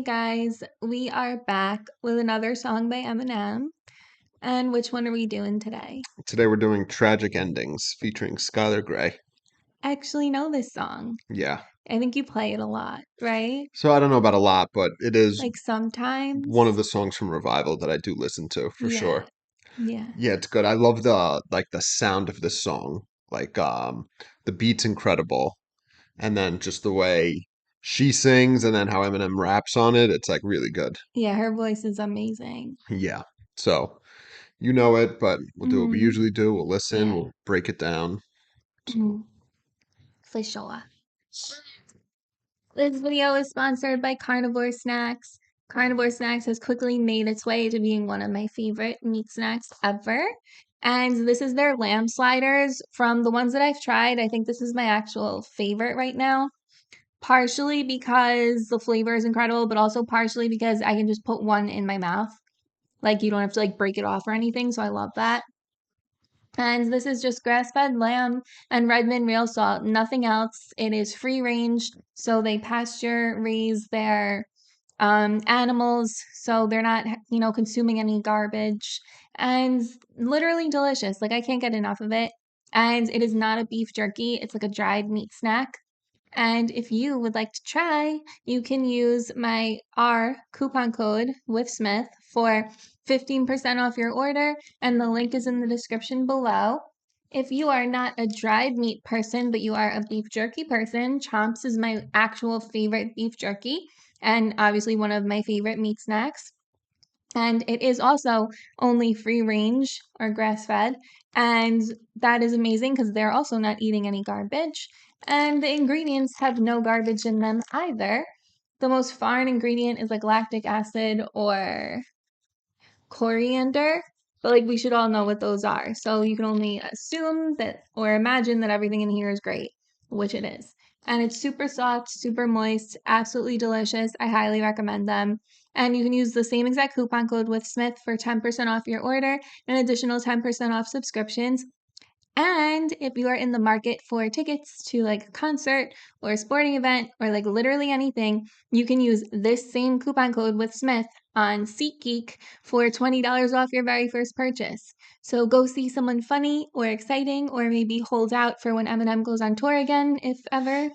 guys, we are back with another song by Eminem. And which one are we doing today? Today we're doing Tragic Endings featuring Skylar Grey. I actually know this song. Yeah. I think you play it a lot, right? So I don't know about a lot, but it is Like sometimes. one of the songs from Revival that I do listen to for Yeah. sure. Yeah. Yeah, it's good. I love the sound of this song. The beat's incredible. And then just the way she sings and then how Eminem raps on it, it's like really good. Yeah, her voice is amazing. Yeah. So you know it, but we'll do what we Mm-hmm. usually do. We'll listen, Yeah. we'll break it down. Mm-hmm. For sure. This video is sponsored by Carnivore Snacks. Carnivore Snacks has quickly made its way to being one of my favorite meat snacks ever. And this is their lamb sliders. From the ones that I've tried, I think this is my actual favorite right now. Partially because the flavor is incredible, but also partially because I can just put one in my mouth. Like, you don't have to like break it off or anything, so I love that. And this is just grass-fed lamb and Redmond real salt, nothing else. It is free range, so they pasture raise their animals, so they're not, consuming any garbage. And literally delicious. Like, I can't get enough of it. And it is not a beef jerky. It's like a dried meat snack. And if you would like to try, you can use my coupon code with Smith for 15% off your order, and the link is in the description below. If you are not a dried meat person, but you are a beef jerky person, Chomps is my actual favorite beef jerky, and obviously one of my favorite meat snacks. And it is also only free range or grass fed. And that is amazing because they're also not eating any garbage. And the ingredients have no garbage in them either. The most foreign ingredient is like lactic acid or coriander. But like we should all know what those are. So you can only assume that or imagine that everything in here is great, which it is. And it's super soft, super moist, absolutely delicious. I highly recommend them. And you can use the same exact coupon code with Smith for 10% off your order, an additional 10% off subscriptions. And if you are in the market for tickets to like a concert or a sporting event or like literally anything, you can use this same coupon code with Smith on SeatGeek for $20 off your very first purchase. So go see someone funny or exciting, or maybe hold out for when Eminem goes on tour again, if ever.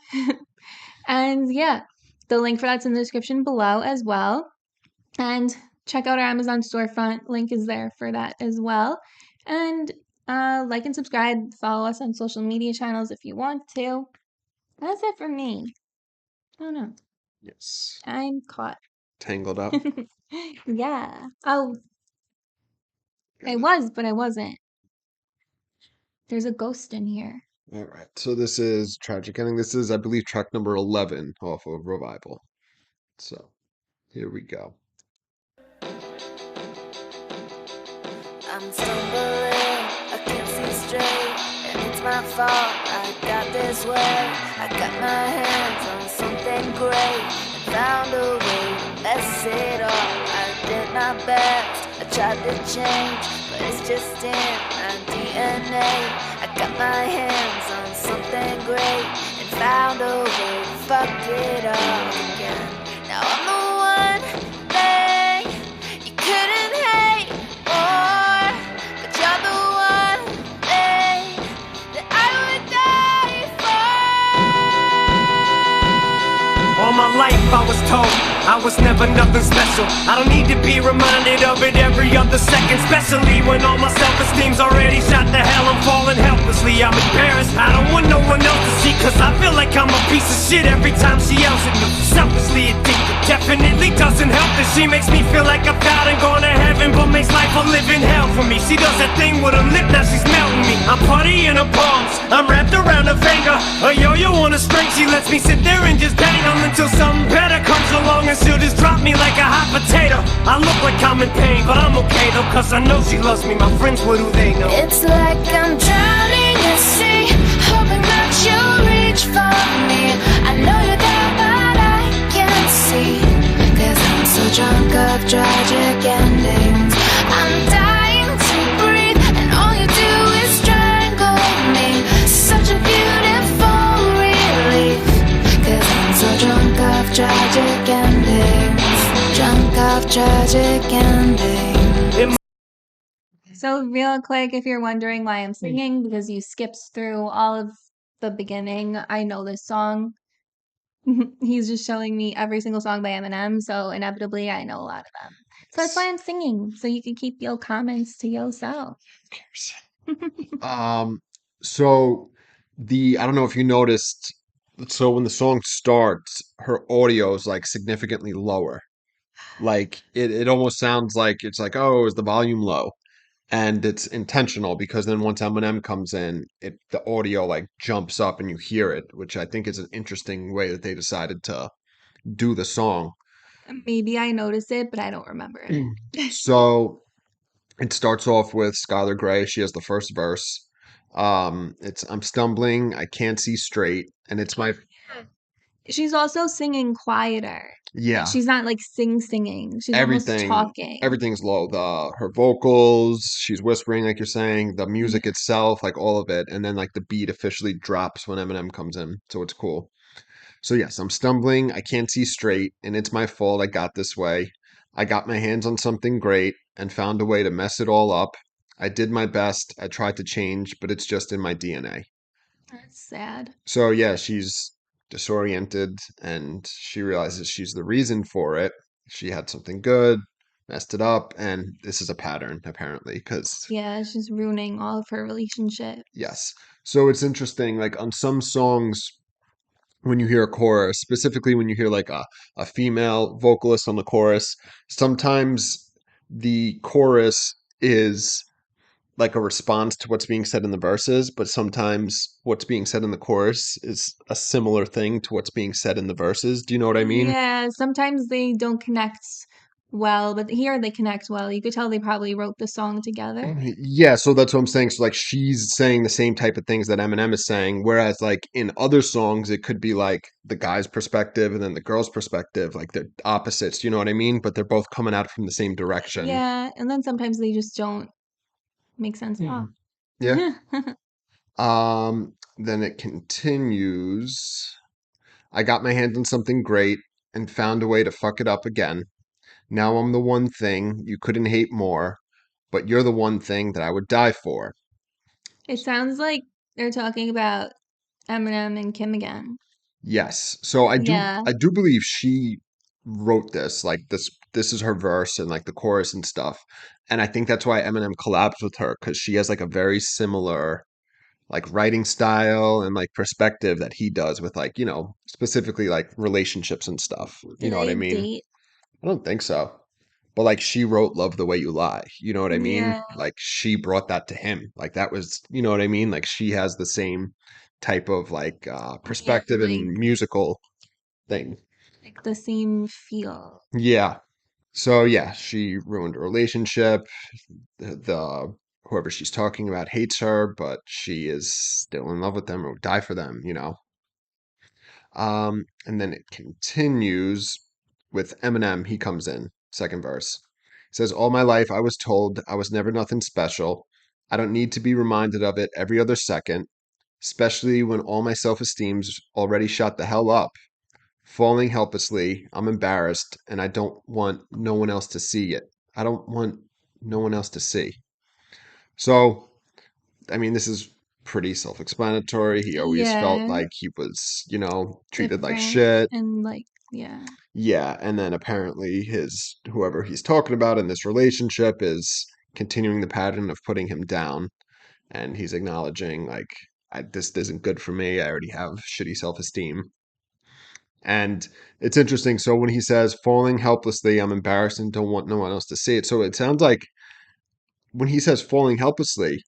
And yeah, the link for that's in the description below as well. And check out our Amazon storefront. Link is there for that as well. And like and subscribe. Follow us on social media channels if you want to. That's it for me. I don't know. Yes. I'm caught. Tangled up. Yeah. Oh. I was, but I wasn't. There's a ghost in here. All right. So this is Tragic Ending. This is, I believe, track number 11 off of Revival. So here we go. I'm stumbling, I can't see straight, and it's my fault, I got this way. I got my hands on something great, and found a way to mess it up. I did my best, I tried to change, but it's just in my DNA. I got my hands on something great, and found a way to fuck it up again. Now I'm the one thing you couldn't hate more, but you're the one thing that I would die for. All my life I was told I was never nothing special. I don't need to be reminded of it every other second, especially when all my self-esteem's already shot to hell. I'm falling helplessly, I'm embarrassed. I don't want no one else to see, cause I feel like I'm a piece of shit every time she yells at me. Selfishly addicted, definitely doesn't help that she makes me feel like I've died and gone to heaven, but makes life a living hell for me. She does that thing with her lip, now she's melting me. I'm putty in her palms, I'm wrapped around her finger. A yo-yo on a string, she lets me sit there and just bang on until something better comes along, and she'll just drop me like a hot potato. I look like I'm in pain, but I'm okay though, cause I know she loves me. My friends, what do they know? It's like I'm drowning at sea, hoping that you'll reach for me. I know you're there, but I can't see, cause I'm so drunk of tragic endings. I'm dying to breathe, and all you do is strangle me. Such a beautiful relief, cause I'm so drunk of tragic endings. of tragic endings. So, real quick, if you're wondering why I'm singing, because you skipped through all of the beginning, I know this song. He's just showing me every single song by Eminem, so inevitably I know a lot of them. So that's why I'm singing, so you can keep your comments to yourself. Um, so I don't know if you noticed, so when the song starts, her audio is like significantly lower. Like it almost sounds like it's like, oh, is the volume low? And it's intentional because then once Eminem comes in, the audio like jumps up and you hear it, which I think is an interesting way that they decided to do the song. Maybe I noticed it, but I don't remember it. So it starts off with Skylar Gray. She has the first verse. It's I'm stumbling, I can't see straight, and it's my She's also singing quieter. yeah, She's not like singing. She's almost everything talking. everything's low. The her vocals, she's whispering like you're saying, the Yeah. music itself, like all of it, and then like the beat officially drops when Eminem comes in. So it's cool. So yes, I'm stumbling, I can't see straight, and it's my fault I got this way. I got my hands on something great and found a way to mess it all up. I did my best. I tried to change, but it's just in my DNA. That's sad. So yeah, she's disoriented and she realizes she's the reason for it. She had something good, messed it up, and this is a pattern apparently because Yeah, she's ruining all of her relationships. yes. So it's interesting like on some songs when you hear a chorus, specifically when you hear like a female vocalist on the chorus, sometimes the chorus is like a response to what's being said in the verses, but sometimes what's being said in the chorus is a similar thing to what's being said in the verses. Do you know what I mean? Yeah, sometimes they don't connect well, but here they connect well. You could tell they probably wrote the song together. Yeah, so that's what I'm saying. So like she's saying the same type of things that Eminem is saying, whereas like in other songs it could be like the guy's perspective and then the girl's perspective, like they're opposites, you know what I mean? But they're both coming out from the same direction. Yeah, and then sometimes they just don't make sense at all. Yeah. Then it continues. I got my hands on something great and found a way to fuck it up again. Now I'm the one thing you couldn't hate more, but you're the one thing that I would die for. It sounds like they're talking about Eminem and Kim again. Yes. So Yeah. I do believe she wrote this. Like this is her verse and like the chorus and stuff. And I think that's why Eminem collabs with her because she has like a very similar like writing style and like perspective that he does with like, you know, specifically like relationships and stuff. You Do know what I they mean? date? I don't think so. But like she wrote Love the Way You Lie. You know what I mean? Yeah. Like she brought that to him. Like that was, you know what I mean? Like she has the same type of like Yeah, perspective like and musical thing. the same feel. Yeah. So yeah, she ruined a relationship. The whoever she's talking about hates her, but she is still in love with them or would die for them, you know. And then it continues with Eminem. He comes in, second verse. It says, all my life I was told I was never nothing special. I don't need to be reminded of it every other second, especially when all my self esteem's already shot the hell up. Falling helplessly, I'm embarrassed, and I don't want no one else to see it. I don't want no one else to see. So, I mean, this is pretty self-explanatory. He always felt Yeah, like he was, you know, treated like different shit. and like yeah. Yeah, and then apparently his whoever he's talking about in this relationship is continuing the pattern of putting him down, and he's acknowledging like this isn't good for me. I already have shitty self-esteem. And it's interesting. So when he says falling helplessly, I'm embarrassed and don't want no one else to see it. So it sounds like when he says falling helplessly,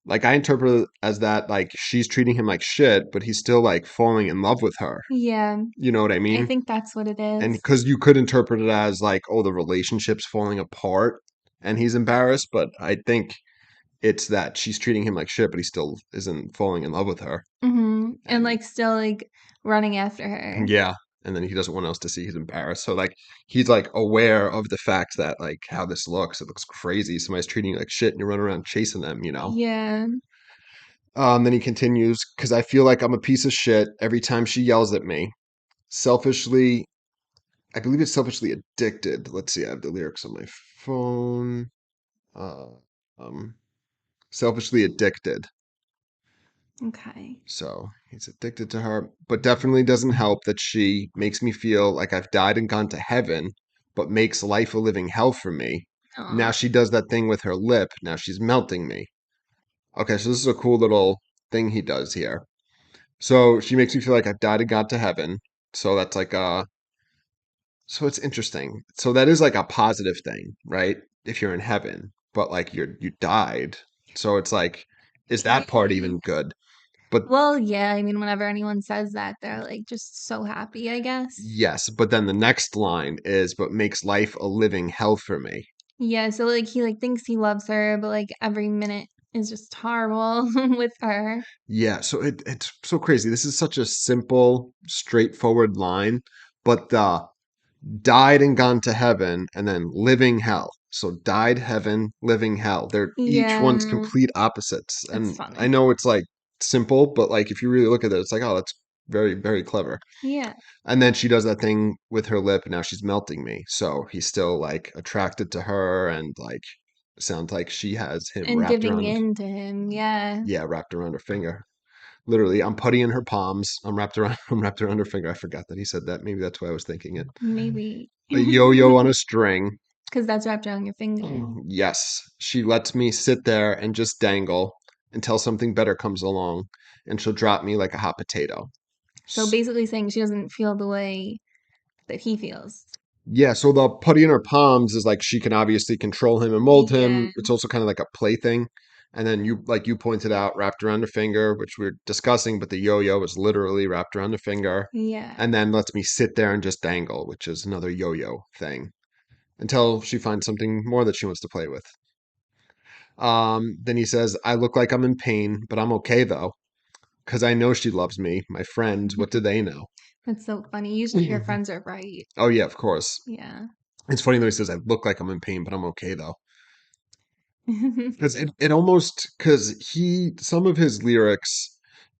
like I interpret it as that like she's treating him like shit, but he's still like falling in love with her. Yeah, You know what I I mean? think that's what it And is. because you could interpret it as like, oh, the relationship's falling apart and he's embarrassed, but I think it's that she's treating him like shit, but he still isn't falling in love with her. And And like still like running after her. yeah. And then he doesn't want else to see he's embarrassed. So like he's like aware of the fact that like how this looks. It looks crazy. Somebody's treating you like shit and you're running around chasing them, you know? Yeah. Then he continues, because I feel like I'm a piece of shit every time she yells at me. Selfishly, I believe it's selfishly addicted. Let's see, I have the lyrics on my phone. Uh, um, selfishly addicted. Okay. So he's addicted to her, but definitely doesn't help that she makes me feel like I've died and gone to heaven, but makes life a living hell for me. Now Aw. she does that thing with her lip. Now she's melting me. Okay, so this is a cool little thing he does here. So she makes me feel like I've died and got to heaven. So that's like so it's interesting. So that is like a positive thing, right? If you're in heaven, but like you died. So it's like, is that part even good? But Well, yeah, I mean, whenever anyone says that, they're like just so happy, I guess. yes, but then the next line is, but makes life a living hell for me. Yeah, so like he like thinks he loves her, but like every minute is just horrible with her. Yeah, so it's so crazy. This is such a simple, straightforward line, but the died and gone to heaven and then living hell. So died heaven, living hell. They're each one's Yeah, complete opposites. it's And I funny. know it's like simple, but like if you really look at it, it's like, oh, that's very, very clever. Yeah, And then she does that thing with her lip, and now she's melting me. So he's still like attracted to her, and like sounds like she has him and wrapped giving around, in to him. Yeah, yeah, wrapped around her finger. Literally, I'm putty in her palms. I'm wrapped around, I'm wrapped around her finger. I forgot that he said that. Maybe that's why I was thinking it. maybe. A yo-yo on a string. Because that's wrapped around your finger. Yes, she lets me sit there and just dangle until something better comes along, and she'll drop me like a hot potato. So basically saying she doesn't feel the way that he feels. Yeah, so the putty in her palms is like she can obviously control him and mold him. Yeah, It's also kind of like a plaything. And then you, like you pointed out, wrapped around the finger, which we're discussing, but the yo-yo is literally wrapped around the finger. yeah. And then lets me sit there and just dangle, which is another yo-yo thing, until she finds something more that she wants to play with. Then he says, I look like I'm in pain, but I'm okay though, because I know she loves me. My friends, what do they know? That's so funny. Usually your friends are right. Oh, yeah, of course. Yeah. It's funny though, he says, I look like I'm in pain, but I'm okay though. Because it almost, because some of his lyrics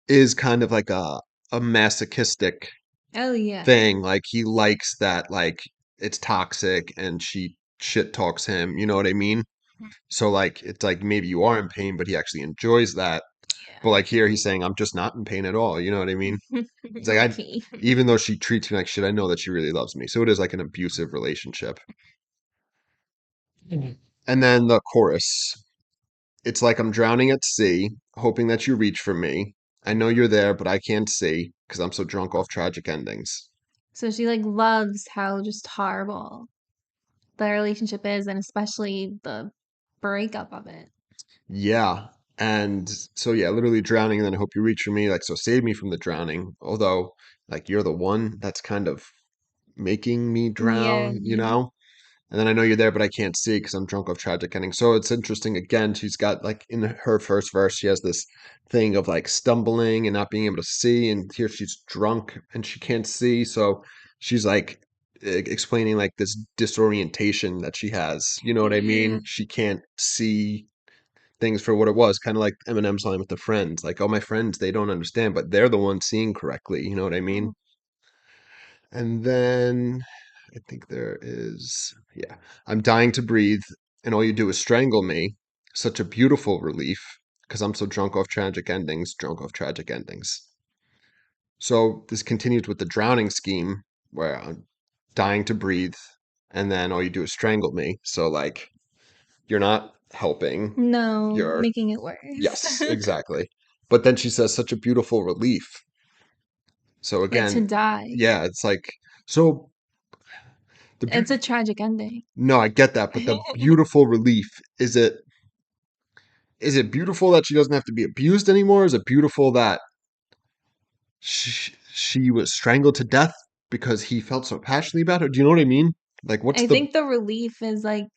is kind of like a masochistic Oh, yeah. thing. Like he likes that, like it's toxic and she shit talks him. You know what I mean? So like it's like maybe you are in pain, but he actually enjoys that. But like here, he's saying I'm just not in pain at all. You know what I mean? Yeah. It's like Okay. even though she treats me like shit, I know that she really loves me. So it is like an abusive relationship. Mhm. And then the chorus. It's like I'm drowning at sea, hoping that you reach for me. I know you're there, but I can't see because I'm so drunk off tragic endings. So she like loves how just horrible the relationship is, and especially the breakup of it. Yeah. And so, yeah, literally drowning, and then I hope you reach for me. Like, so save me from the drowning. Although, like, you're the one that's kind of making me Yeah. drown, you know? And then I know you're there, but I can't see because I'm drunk off tragic ending. So it's interesting. Again, she's got like in her first verse, she has this thing of like stumbling and not being able to see. And here she's drunk and she can't see. So she's like explaining like this disorientation that she has. You know what I Yeah. mean? She can't see things for what it was. Kind of like Eminem's line with the friends. Like, oh, my friends, they don't understand, but they're the ones seeing correctly. You know what I mean? And then I think there is, yeah, I'm dying to breathe, and all you do is strangle me. Such a beautiful relief, because I'm so drunk off tragic endings, drunk off tragic endings. So this continues with the drowning scheme, where I'm dying to breathe, and then all you do is strangle me. So, like, you're not helping. No, You're, making it worse. yes, exactly. But then she says, such a beautiful relief. So Yeah, to again, die. yeah, it's like, so the It's beauty. a tragic ending. No, I get that, but the beautiful relief, is it beautiful that she doesn't have to be abused anymore? Is it beautiful that she was strangled to death because he felt so passionately about her? Do you know what I mean? Like what's I the think the relief is like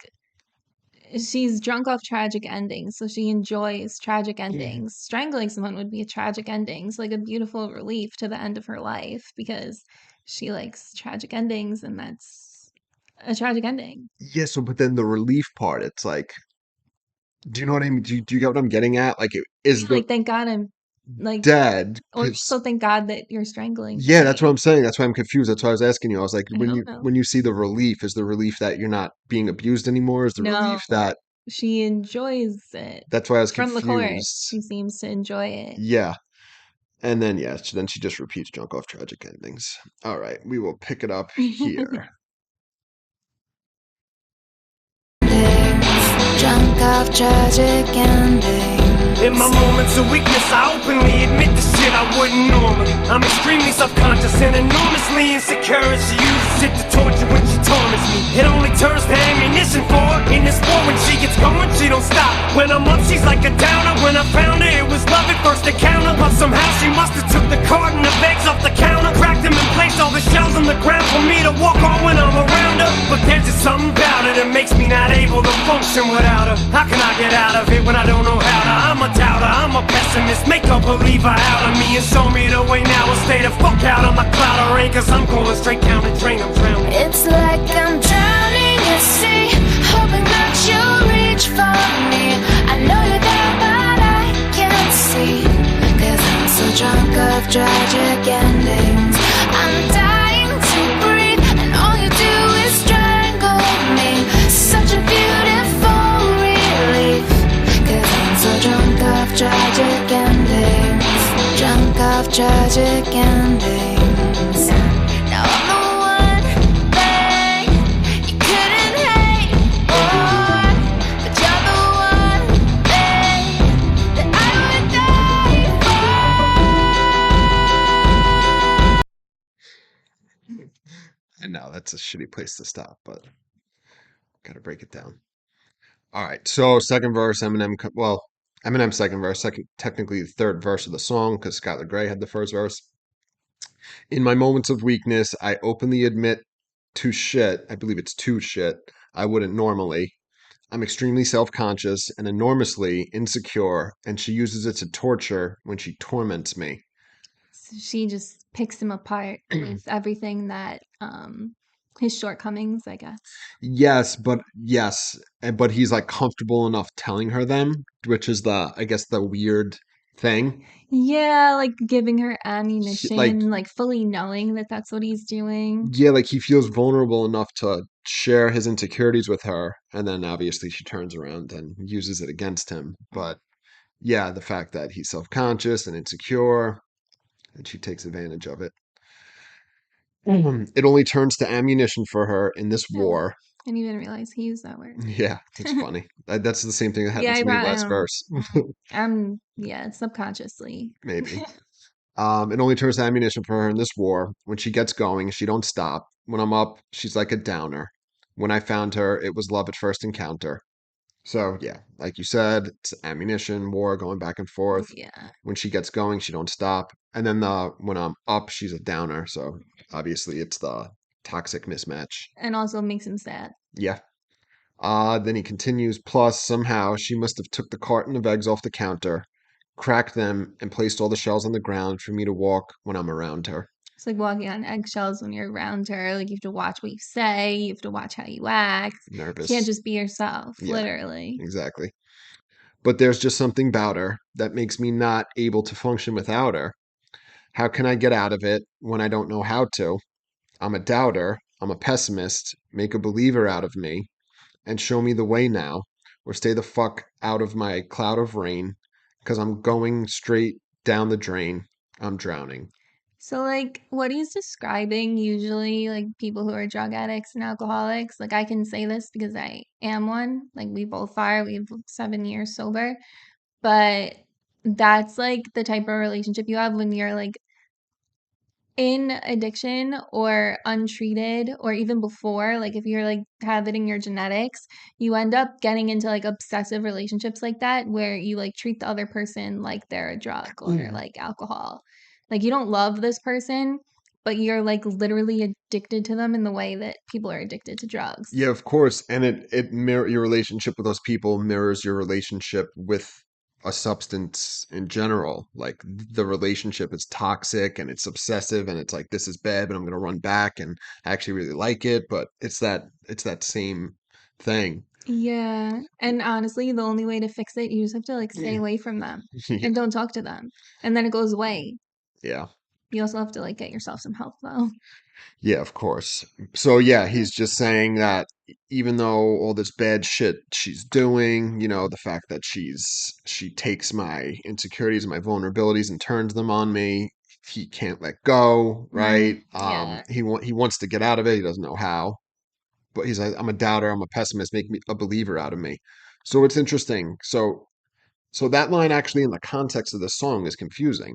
she's drunk off tragic endings, so she enjoys tragic endings. Strangling someone would be a tragic ending. It's like a beautiful relief to the end of her life because she likes tragic endings, and that's a tragic ending. yeah, so but then the relief part, it's like, do you know what I mean? Do you get what I'm getting at? Like Yeah, is the like thank God I'm Like, dead or because so thank God that you're strangling yeah, that's what me. I'm saying. That's why I'm confused. That's why I was asking you. I was like, I don't know. when you see the relief, is the relief that you're not being abused anymore? Is the No, relief that she enjoys it. that's why I was From the chorus, confused. she seems to enjoy it. Yeah. And then yeah, then she just repeats junk off tragic endings. All right, we will pick it up here. Drunk of tragic endings. In my moments of weakness, I openly admit the shit I wouldn't normally. I'm extremely self-conscious and enormously insecure, and she uses it to torture when she torments me. It only turns to ammunition for her in this war. When she gets going, she don't stop. When I'm up, she's like a downer. When I found her, it was love at first encounter, but somehow she must have took the carton of eggs off the counter, cracked them and placed all the shells on the ground for me to walk on when I'm around her. But there's just something about her that makes me not able to function without her. How can I get out of it when I don't know how to? I'm a doubter, I'm a pessimist, make a believer out of me and show me the way now. I'll stay the fuck out of my cloud of rain, cause I'm going straight down the drain, I'm drowning. It's like I'm drowning at sea, hoping that you'll reach for me. I know you're there, but I can't see, cause I'm so drunk of tragic endings. I'm dying to breathe, and all you do is strangle me. Such a beautiful relief, cause I'm so drunk of tragic endings. Drunk of tragic endings. Now I'm the one thing you couldn't hate more, but you're the one thing that I would die for. I know that's a shitty place to stop, but gotta break it down. All right, so second verse, Eminem. Well, Eminem's second verse, second technically the third verse of the song because Skylar Grey had the first verse. In my moments of weakness, I openly admit to shit. I believe it's to shit. I wouldn't normally. I'm extremely self-conscious and enormously insecure, and she uses it to torture when she torments me. So she just picks him apart with everything that his shortcomings, I guess. But he's like comfortable enough telling her them, which is the I guess the weird thing. Yeah, like giving her Like ammunition, like fully knowing that that's what he's doing. yeah, like he feels vulnerable enough to share his insecurities with her, and then obviously she turns around and uses it against him. But yeah, the fact that he's self-conscious and insecure, and she takes advantage of it. It only turns to ammunition for her in this Oh, war. I didn't even realize he used that word. Yeah, that's funny. That's the same thing that Yeah, happened I to me brought last verse. yeah, subconsciously. Maybe. It only turns to ammunition for her in this war. When she gets going, she don't stop. When I'm up, she's like a downer. When I found her, it was love at first encounter. So yeah, like you said, it's ammunition, war going back and forth. Yeah. When she gets going, she don't stop. And then when I'm up, she's a downer. So obviously it's the toxic mismatch. And also makes him sad. Yeah. Then he continues, plus somehow she must have took the carton of eggs off the counter, cracked them, and placed all the shells on the ground for me to walk when I'm around her. It's like walking on eggshells when you're around her. Like you have to watch what you say, you have to watch how you act. You can't Nervous. just be yourself, Yeah, literally. exactly. But there's just something about her that makes me not able to function without her. How can I get out of it when I don't know how to? I'm a doubter. I'm a pessimist. Make a believer out of me and show me the way now, or stay the fuck out of my cloud of rain, because I'm going straight down the drain. I'm drowning. So, like, what he's describing usually, like, people who are drug addicts and alcoholics, like, I can say this because I am one. Like, we both are. We have 7 years sober. But that's, like, the type of relationship you have when you're, like, in addiction or untreated or even before, like, if you're, like, have it in your genetics, you end up getting into, like, obsessive relationships like that where you, like, treat the other person like they're a drug or, like, alcohol. Like, you don't love this person, but you're, like, literally addicted to them in the way that people are addicted to drugs. Yeah, of course. And it mirror your relationship with those people mirrors your relationship with a substance in general. Like the relationship is toxic and it's obsessive and it's like this is bad, but I'm gonna run back and I actually really like it. But it's that same thing. Yeah. And honestly, the only way to fix it, you just have to like stay Yeah. away from them Yeah. and don't talk to them. And then it goes away. Yeah. You also have to like get yourself some help though. Yeah, of course. So yeah, he's just saying that even though all this bad shit she's doing, the fact that she takes my insecurities and my vulnerabilities and turns them on me, he can't let go, right? Yeah. He wants to get out of it. He doesn't know how, but he's like, I'm a doubter, I'm a pessimist, make me a believer out of me. So it's interesting. So that line actually in the context of the song is confusing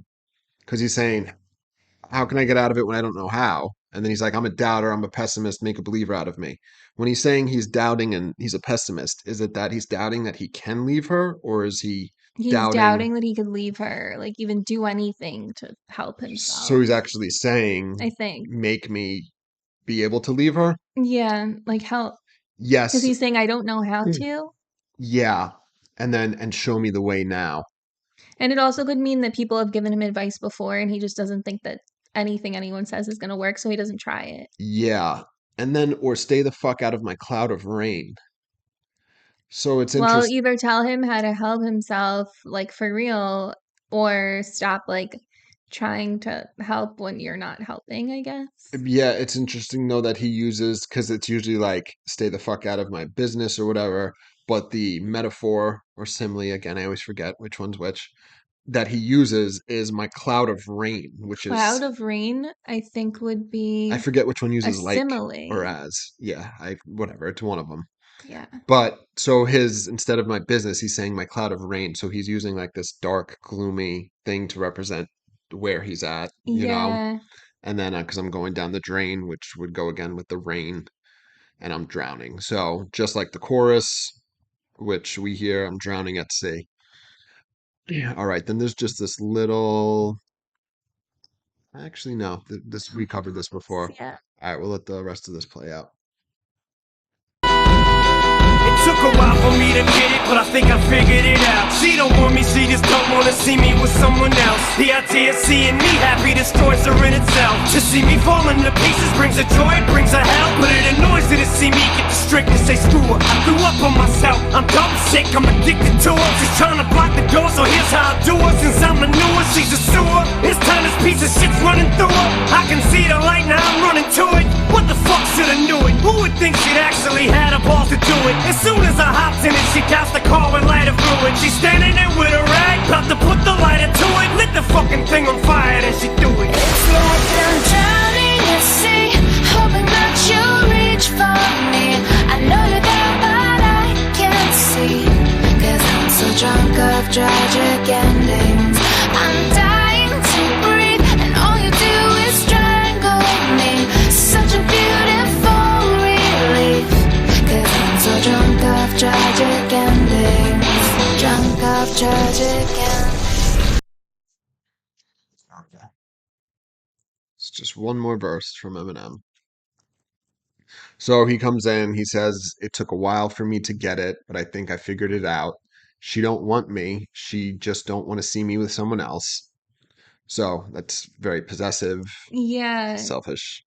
because he's saying, how can I get out of it when I don't know how? And then he's like, I'm a doubter, I'm a pessimist, make a believer out of me. When he's saying he's doubting and he's a pessimist, is it that he's doubting that he can leave her, or is he He's doubting? doubting that he could leave her, like even do anything to help So himself. he's actually saying, I think. make me be able to leave her? Yeah, like help. Because Yes, he's saying, I don't know how to. yeah. And show me the way now. And it also could mean that people have given him advice before and he just doesn't think that anything anyone says is going to work, so he doesn't try it. Yeah. And then, or stay the fuck out of my cloud of rain. So it's Well, interesting. either tell him how to help himself, like for real, or stop like trying to help when you're not helping, I guess. Yeah, it's interesting though that he uses because it's usually like stay the fuck out of my business or whatever, but the metaphor or simile, again, I always forget which one's which, that he uses is my cloud of rain, which Cloud is of rain, I think, would I be forget which one a uses like or simile. as. Yeah, I whatever, it's one of them. Yeah. But so his instead of my business, he's saying my cloud of rain. So he's using like this dark, gloomy thing to represent where he's at. Yeah. And then because I'm going down the drain, which would go again with the rain, and I'm drowning. So just like the chorus, which we hear, I'm drowning at sea. Yeah. All right, then there's just this little. Actually, no, this we covered this before. Yeah. All right, we'll let the rest of this play out. It took a while for me to get it, but I think I figured it out. She don't want me, she just don't wanna see me with someone else. The idea of seeing me happy destroys her in itself. To see me falling to pieces brings her joy, it brings her hell. But it annoys her to see me get the strength to say screw her. I threw up on myself, I'm dumb sick, I'm addicted to her. She's trying to block the door, so here's how I do her. Since I'm a newer, she's a sewer. It's time this piece of shit's running through her. I can see the light, now I'm running to it. What the fuck should I knew it? Who would think she'd actually had a balls to do it? As soon as I hopped in it, she doused the car with lighter fluid. She's standing there with a rag, about to put the lighter to it. Lit the fucking thing on fire, then she threw it. It's like I'm drowning at sea, hoping that you'll reach for me. I know you're there, but I can't see, 'cause I'm so drunk of tragic endings. I'm dying to breathe, and all you do is strangle me. Such a beautiful relief, 'cause I'm so drunk of tragic endings. Drunk of tragic endings. Okay. It's just one more verse from Eminem. So he comes in, he says, it took a while for me to get it, but I think I figured it out. She don't want me. She just don't want to see me with someone else. So that's very possessive, Yeah. selfish.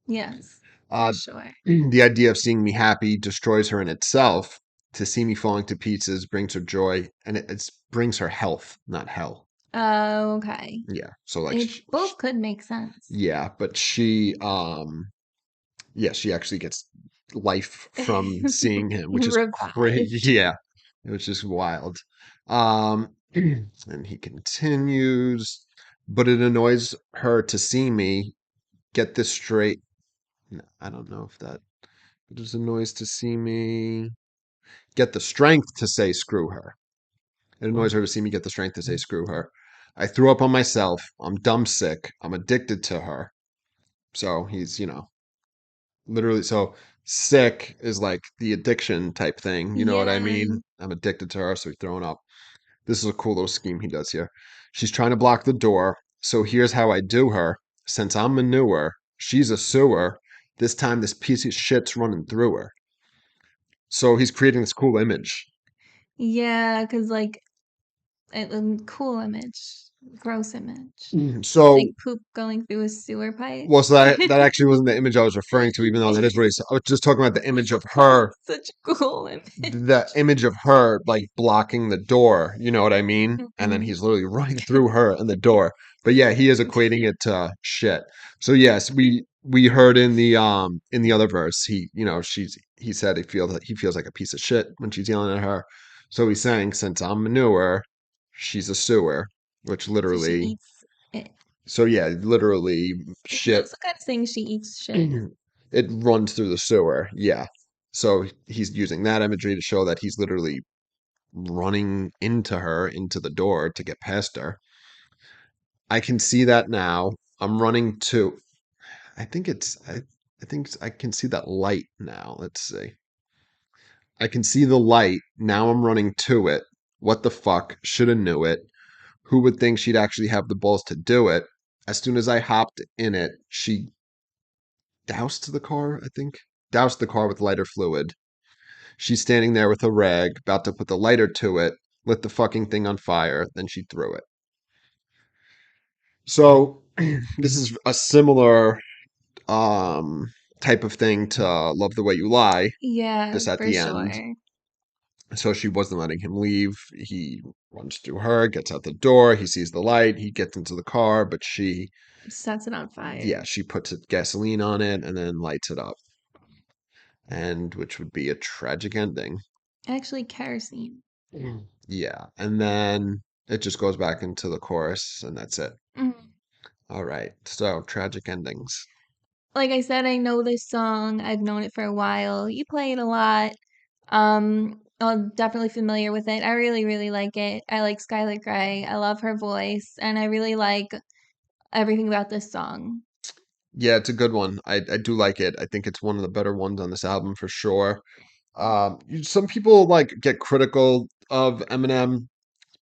Yes, for Uh, sure. the idea of seeing me happy destroys her in itself. To see me falling to pieces brings her joy, and it brings her health, not hell. Oh, okay. Yeah. So like, It both could make sense. yeah, but yeah, she actually gets life from seeing him, which is crazy. Revived. Yeah, which is wild. And he continues, but it annoys her to see me. Get this straight. No, I don't know if that. It just annoys to see me. Get the strength to say screw her. It annoys her to see me get the strength to say screw her. I threw up on myself. I'm dumb sick. I'm addicted to her. So he's literally, so sick is like the addiction type thing. You know what I Yeah. mean? I'm addicted to her, so he's throwing up. This is a cool little scheme he does here. She's trying to block the door, so here's how I do her. Since I'm manure, she's a sewer. This time, this piece of shit's running through her. So he's creating this cool image. Yeah, because like, cool image. Gross image. So, Like poop going through a sewer pipe. well, so that actually wasn't the image I was referring to, even though that is what he said. I was just talking about the image of her, Such a cool image. the image of her like blocking the door. You know what I mean? And then Mhm. he's literally running through her and the door. But yeah, he is equating it to shit. So yes, we heard in the other verse, he said he feels like a piece of shit when she's yelling at her. So he's saying, since I'm manure, she's a sewer, which So she literally. eats it. So yeah, literally shit. That's the kind of thing she eats shit. It runs through the sewer. Yeah. So he's using that imagery to show that he's literally running into her, into the door to get past her. I can see that now. I'm running to. I think it's. I think I can see that light now. Let's see. I can see the light. Now I'm running to it. What the fuck? Shoulda knew it. Who would think she'd actually have the balls to do it? As soon as I hopped in it, she doused the car, I think. Doused the car with lighter fluid. She's standing there with a rag, about to put the lighter to it, lit the fucking thing on fire, then she threw it. So this is a similar type of thing to Love the Way You Lie, Yeah, this at for the end. sure. So she wasn't letting him leave. He runs through her, gets out the door, he sees the light, he gets into the car, but Sets it on fire. yeah, she puts gasoline on it and then lights it up. And which would be a tragic ending. Actually, kerosene. Yeah, and then it just goes back into the chorus, and that's it. Mhm. All right, so tragic endings. Like I said, I know this song. I've known it for a while. You play it a lot. I'm definitely familiar with it. I really, really like it. I like Skylar Grey. I love her voice, and I really like everything about this song. Yeah, it's a good one. I do like it. I think it's one of the better ones on this album for sure. Some people like get critical of Eminem,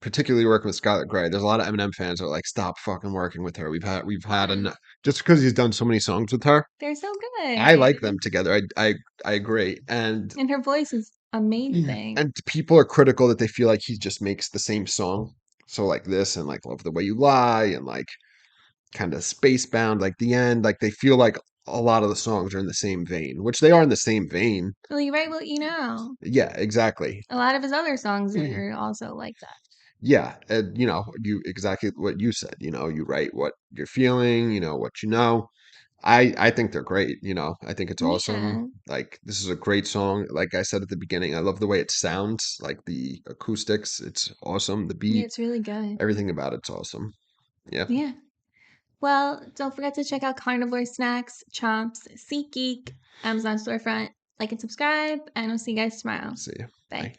particularly working with Skylar Grey. There's a lot of Eminem fans that are like, stop fucking working with her. We've had enough. Just because he's done so many songs with her. They're so I good. like them together. I agree. And And her voice is amazing. and people are critical that they feel like he just makes the same song. So like this and like Love the Way You Lie and like kind of Spacebound, like the end, like they feel like a lot of the songs are in the same vein, which they are in the same vein. Well, you write what you know. Yeah, exactly. A lot of his other songs are also like that. Yeah, and you exactly what you said. You write what you're feeling. What you know. I think they're great. I think it's awesome. Yeah. Like this is a great song. Like I said at the beginning, I love the way it sounds. Like the acoustics, it's awesome. The Yeah, beat, it's really good. everything about it's awesome. Yeah. Yeah. Well, don't forget to check out Carnivore Snacks, Chomps, SeatGeek, Amazon storefront. Like and subscribe, and we'll see you guys tomorrow. See you. Bye. Bye.